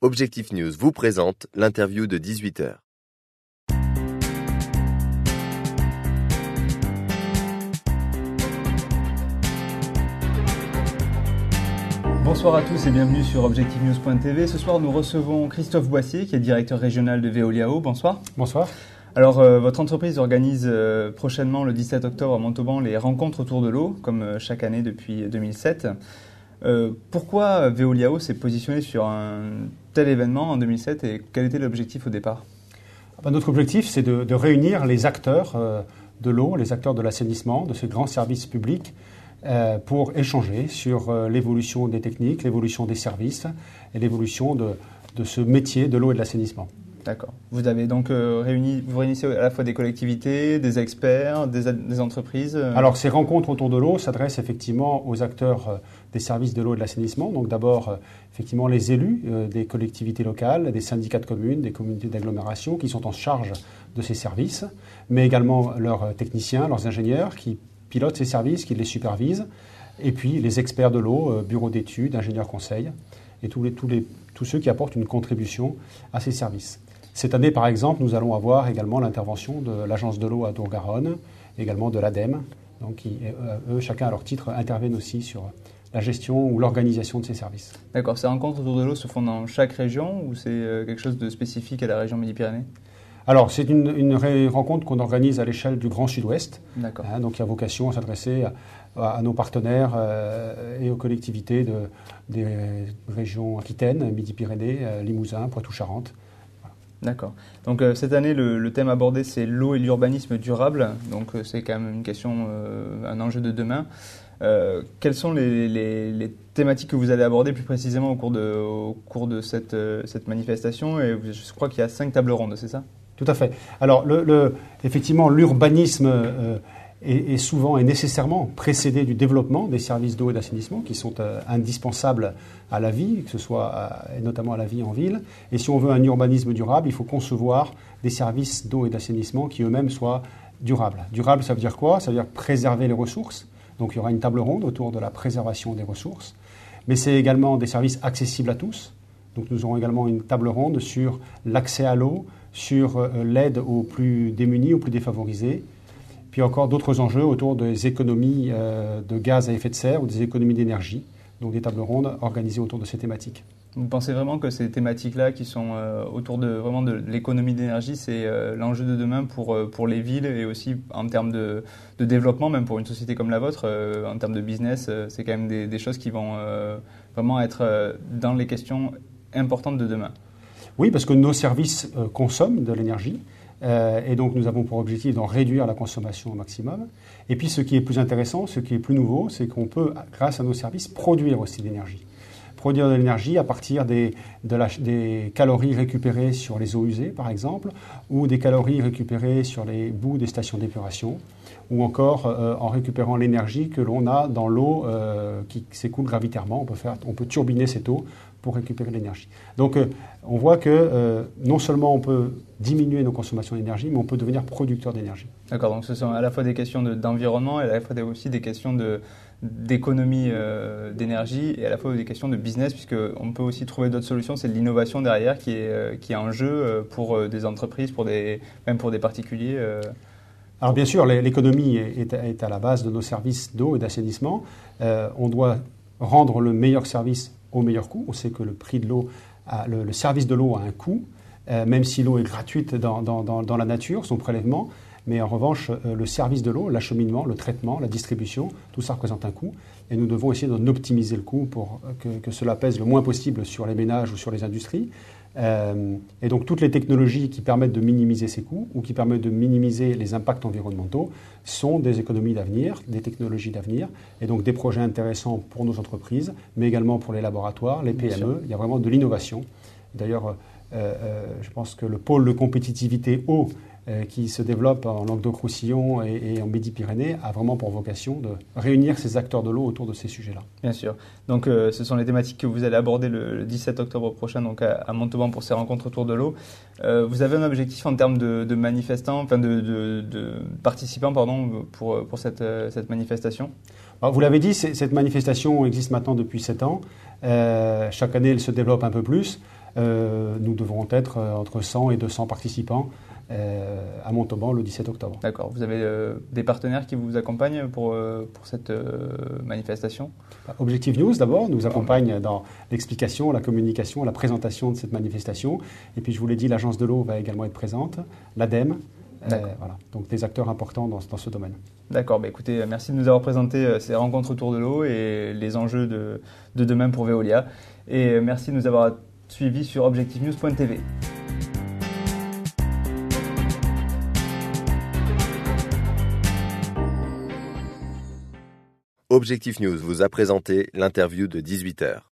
Objectif News vous présente l'interview de 18h. Bonsoir à tous et bienvenue sur objectivenews.tv. Ce soir, nous recevons Christophe Boissier, qui est directeur régional de Veolia. Bonsoir. Bonsoir. Alors, votre entreprise organise prochainement, le 17 octobre à Montauban, les rencontres autour de l'eau, comme chaque année depuis 2007. Pourquoi Veolia s'est positionné sur un tel événement en 2007 et quel était l'objectif au départ ? Notre objectif, c'est de réunir les acteurs de l'eau, les acteurs de l'assainissement, de ce grand service public, pour échanger sur l'évolution des techniques, l'évolution des services et l'évolution de ce métier de l'eau et de l'assainissement. D'accord. Vous avez donc vous réunissez à la fois des collectivités, des experts, des entreprises Alors, ces rencontres autour de l'eau s'adressent effectivement aux acteurs des services de l'eau et de l'assainissement. Donc d'abord, effectivement, les élus des collectivités locales, des syndicats de communes, des communautés d'agglomération qui sont en charge de ces services, mais également leurs techniciens, leurs ingénieurs qui pilotent ces services, qui les supervisent, et puis les experts de l'eau, bureaux d'études, ingénieurs conseils, et tous ceux qui apportent une contribution à ces services. Cette année, par exemple, nous allons avoir également l'intervention de l'Agence de l'eau à Dour-Garonne, également de l'ADEME, donc qui, eux, chacun à leur titre, interviennent aussi sur la gestion ou l'organisation de ces services. D'accord. Ces rencontres autour de l'eau se font dans chaque région ou c'est quelque chose de spécifique à la région Midi-Pyrénées ? Alors, c'est une rencontre qu'on organise à l'échelle du Grand Sud-Ouest. D'accord. Donc, il a vocation à s'adresser à nos partenaires et aux collectivités des régions Aquitaine, Midi-Pyrénées, Limousin, Poitou-Charentes. D'accord. Donc cette année, le thème abordé, c'est l'eau et l'urbanisme durable. Donc c'est quand même une question, un enjeu de demain. Quelles sont les thématiques que vous allez aborder plus précisément au cours de cette manifestation ? Et je crois qu'il y a 5 tables rondes, c'est ça ? Tout à fait. Alors, effectivement, l'urbanisme est souvent et nécessairement précédé du développement des services d'eau et d'assainissement qui sont indispensables à la vie, que ce soit et notamment à la vie en ville. Et si on veut un urbanisme durable, il faut concevoir des services d'eau et d'assainissement qui eux-mêmes soient durables. Durable, ça veut dire quoi ? Ça veut dire préserver les ressources. Donc il y aura une table ronde autour de la préservation des ressources. Mais c'est également des services accessibles à tous. Donc nous aurons également une table ronde sur l'accès à l'eau, sur l'aide aux plus démunis, aux plus défavorisés. Puis encore d'autres enjeux autour des économies de gaz à effet de serre ou des économies d'énergie, donc des tables rondes organisées autour de ces thématiques. Vous pensez vraiment que ces thématiques-là qui sont autour de l'économie d'énergie, c'est l'enjeu de demain pour les villes et aussi en termes de développement, même pour une société comme la vôtre, en termes de business, c'est quand même des choses qui vont vraiment être dans les questions importantes de demain. Oui, parce que nos services consomment de l'énergie. Et donc, nous avons pour objectif d'en réduire la consommation au maximum. Et puis, ce qui est plus intéressant, ce qui est plus nouveau, c'est qu'on peut, grâce à nos services, produire aussi de l'énergie. Produire de l'énergie à partir des calories récupérées sur les eaux usées, par exemple, ou des calories récupérées sur les boues des stations d'épuration, ou encore en récupérant l'énergie que l'on a dans l'eau qui s'écoule gravitairement. On peut turbiner cette eau pour récupérer l'énergie. Donc, on voit que non seulement on peut diminuer nos consommations d'énergie, mais on peut devenir producteur d'énergie. D'accord, donc ce sont à la fois des questions d'environnement et à la fois aussi des questions d'économie d'énergie et à la fois des questions de business, puisqu'on peut aussi trouver d'autres solutions. C'est de l'innovation derrière qui est en jeu pour des entreprises, même pour des particuliers. Alors bien sûr, l'économie est à la base de nos services d'eau et d'assainissement. On doit rendre le meilleur service au meilleur coût. On sait que le prix de l'eau, le service de l'eau a un coût, même si l'eau est gratuite dans la nature, son prélèvement. Mais en revanche, le service de l'eau, l'acheminement, le traitement, la distribution, tout ça représente un coût. Et nous devons essayer d'en optimiser le coût pour que cela pèse le moins possible sur les ménages ou sur les industries. Et donc toutes les technologies qui permettent de minimiser ces coûts ou qui permettent de minimiser les impacts environnementaux sont des économies d'avenir, des technologies d'avenir, et donc des projets intéressants pour nos entreprises, mais également pour les laboratoires, les PME. Il y a vraiment de l'innovation. D'ailleurs, je pense que le pôle de compétitivité eau qui se développe en Languedoc-Roussillon et en Midi-Pyrénées a vraiment pour vocation de réunir ces acteurs de l'eau autour de ces sujets-là. Bien sûr. Donc ce sont les thématiques que vous allez aborder le 17 octobre prochain donc à Montauban pour ces rencontres autour de l'eau. Vous avez un objectif en termes de manifestants, enfin de participants pour cette manifestation ? Alors, vous l'avez dit, cette manifestation existe maintenant depuis 7 ans. Chaque année, elle se développe un peu plus. Nous devrons être entre 100 et 200 participants à Montauban le 17 octobre. D'accord. Vous avez des partenaires qui vous accompagnent pour cette manifestation ? Objectif News, d'abord, nous accompagne dans l'explication, la communication, la présentation de cette manifestation. Et puis, je vous l'ai dit, l'Agence de l'eau va également être présente, l'ADEME. Voilà. Donc, des acteurs importants dans ce domaine. D'accord. Bah, écoutez, merci de nous avoir présenté ces rencontres autour de l'eau et les enjeux de demain pour Veolia. Et merci de nous avoir suivis sur objectivenews.tv. Objectif News vous a présenté l'interview de 18h.